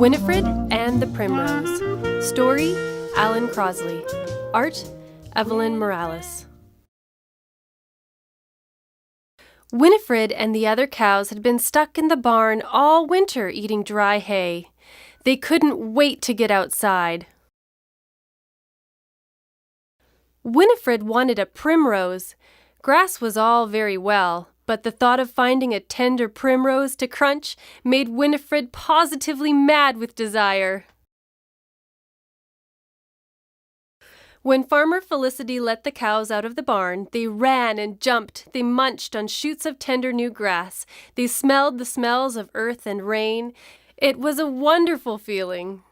Winifred and the Primrose. Story, Alan Crosley. Art, Evelyn Morales. Winifred and the other cows had been stuck in the barn all winter eating dry hay. They couldn't wait to get outside. Winifred wanted a primrose. Grass was all very well, but the thought of finding a tender primrose to crunch made Winifred positively mad with desire. When Farmer Felicity let the cows out of the barn, they ran and jumped, they munched on shoots of tender new grass, they smelled the smells of earth and rain. It was a wonderful feeling.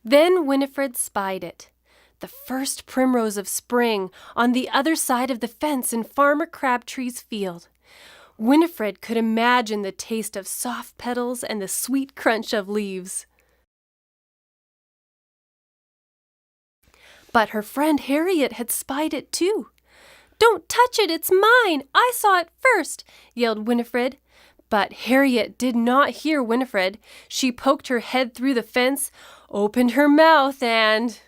Then Winifred spied it, the first primrose of spring, on the other side of the fence in Farmer Crabtree's field. Winifred could imagine the taste of soft petals and the sweet crunch of leaves. But her friend Harriet had spied it too. "Don't touch it, it's mine! I saw it first!" yelled Winifred. But Harriet did not hear Winifred. She poked her head through the fence, opened her mouth, and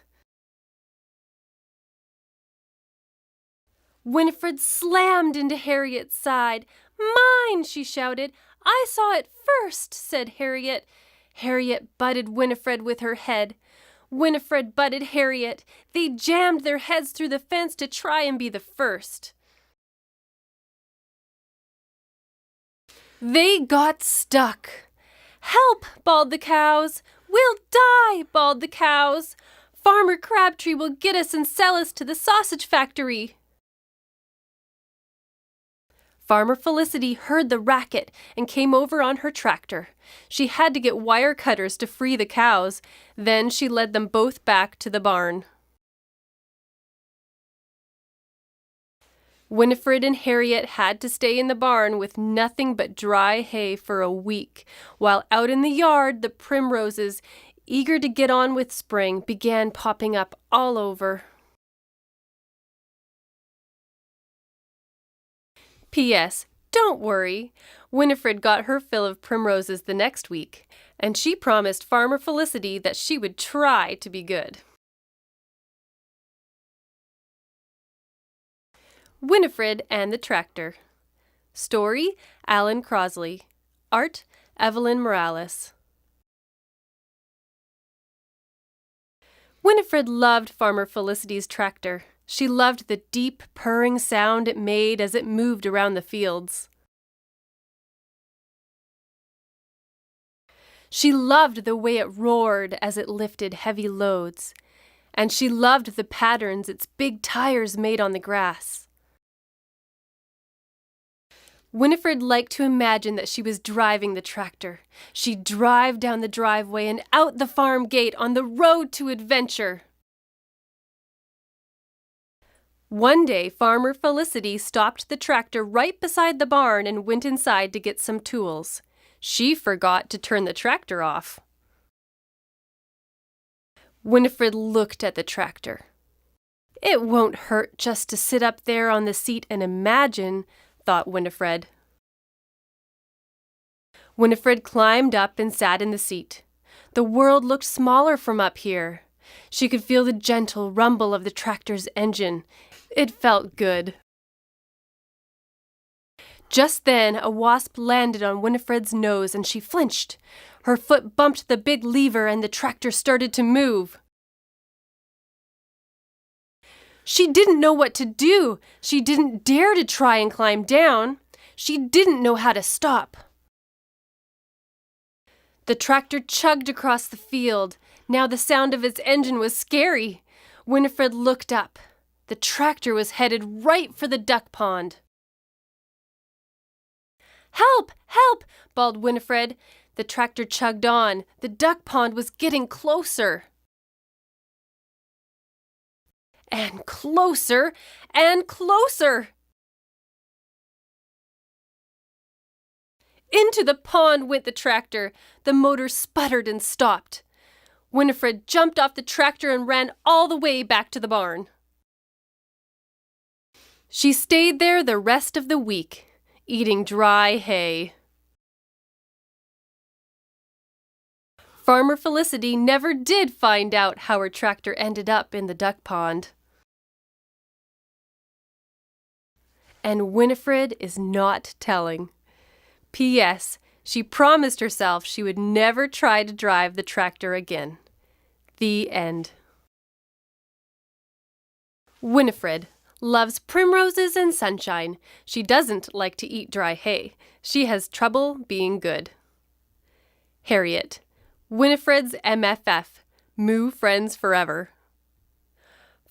Winifred slammed into Harriet's side. "Mine!" she shouted. "I saw it first," said Harriet. Harriet butted Winifred with her head. Winifred butted Harriet. They jammed their heads through the fence to try and be the first. They got stuck. "Help!" bawled the cows. "We'll die!" bawled the cows. "Farmer Crabtree will get us and sell us to the sausage factory." Farmer Felicity heard the racket and came over on her tractor. She had to get wire cutters to free the cows. Then she led them both back to the barn. Winifred and Harriet had to stay in the barn with nothing but dry hay for a week, while out in the yard the primroses, eager to get on with spring, began popping up all over. P.S. Don't worry. Winifred got her fill of primroses the next week, and she promised Farmer Felicity that she would try to be good. Winifred and the Tractor. Story, Alan Crosley. Art, Evelyn Morales. Winifred loved Farmer Felicity's tractor. She loved the deep, purring sound it made as it moved around the fields. She loved the way it roared as it lifted heavy loads, and she loved the patterns its big tires made on the grass. Winifred liked to imagine that she was driving the tractor. She'd drive down the driveway and out the farm gate on the road to adventure. One day, Farmer Felicity stopped the tractor right beside the barn and went inside to get some tools. She forgot to turn the tractor off. Winifred looked at the tractor. "It won't hurt just to sit up there on the seat and imagine," thought Winifred. Winifred climbed up and sat in the seat. The world looked smaller from up here. She could feel the gentle rumble of the tractor's engine. It felt good. Just then, a wasp landed on Winifred's nose and she flinched. Her foot bumped the big lever and the tractor started to move. She didn't know what to do. She didn't dare to try and climb down. She didn't know how to stop. The tractor chugged across the field. Now the sound of its engine was scary. Winifred looked up. The tractor was headed right for the duck pond. "Help! Help!" bawled Winifred. The tractor chugged on. The duck pond was getting closer. And closer and closer. Into the pond went the tractor. The motor sputtered and stopped. Winifred jumped off the tractor and ran all the way back to the barn. She stayed there the rest of the week, eating dry hay. Farmer Felicity never did find out how her tractor ended up in the duck pond. And Winifred is not telling. P.S. She promised herself she would never try to drive the tractor again. The end. Winifred loves primroses and sunshine. She doesn't like to eat dry hay. She has trouble being good. Harriet. Winifred's MFF. Moo friends forever.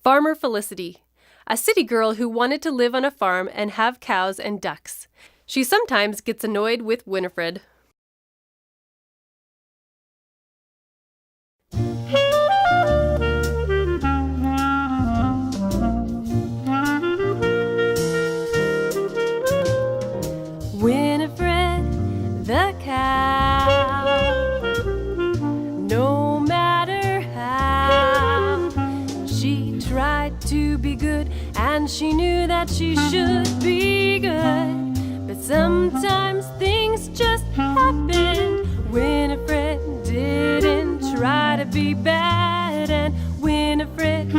Farmer Felicity. A city girl who wanted to live on a farm and have cows and ducks. She sometimes gets annoyed with Winifred. Winifred the cow, no matter how, she tried to be good and she knew that she should be good, but sometimes things just happened. Winifred didn't try to be bad, and Winifred